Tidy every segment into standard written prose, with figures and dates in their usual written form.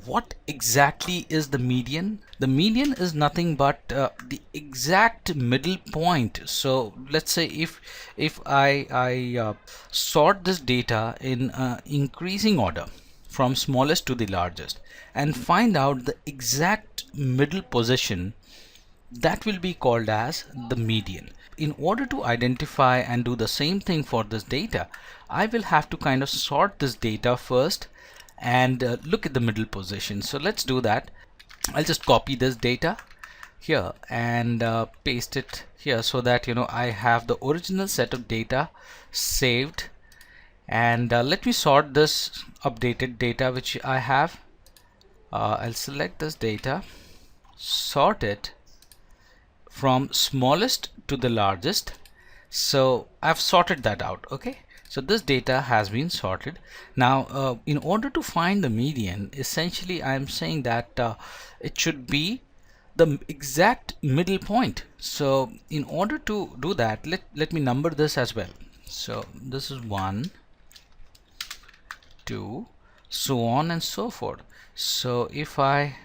What exactly is the median? The median is nothing but the exact middle point. So let's say if I sort this data in increasing order from smallest to the largest and find out the exact middle position, that will be called as the median. In order to identify and do the same thing for this data, I will have to kind of sort this data first and look at the middle position. So let's do that. I'll just copy this data here and paste it here so that I have the original set of data saved. And let me sort this updated data which I have. I'll select this data, sort it from smallest to the largest. So I've sorted that out. Okay, so this data has been sorted. Now in order to find the median, essentially I'm saying that it should be the exact middle point. So in order to do that, let me number this as well. So this is 1, 2, so on and so forth. So if I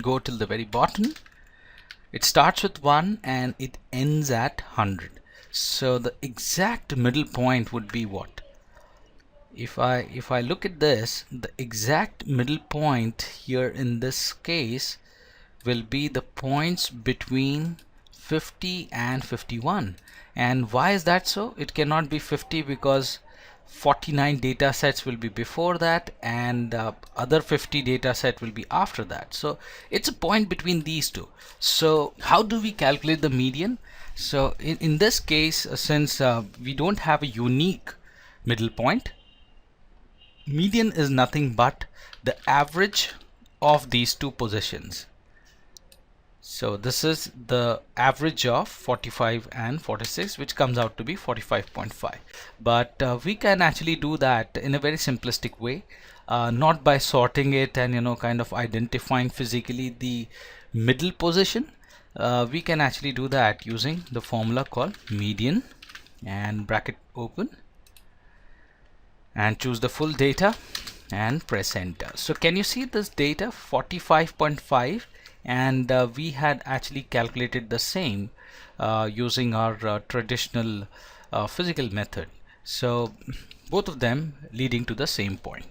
go till the very bottom, it starts with 1 and it ends at 100. So the exact middle point would be what? If I look at this, the exact middle point here in this case will be the points between 50 and 51. And why is that so? It cannot be 50 because 49 data sets will be before that and other 50 data set will be after that. So it's a point between these two. So how do we calculate the median? So in this case, since we don't have a unique middle point, median is nothing but the average of these two positions. So this is the average of 45 and 46, which comes out to be 45.5. But we can actually do that in a very simplistic way, not by sorting it and kind of identifying physically the middle position. We can actually do that using the formula called median, and bracket open and choose the full data and press enter. So can you see this data 45.5, and we had actually calculated the same using our traditional physical method. So both of them leading to the same point.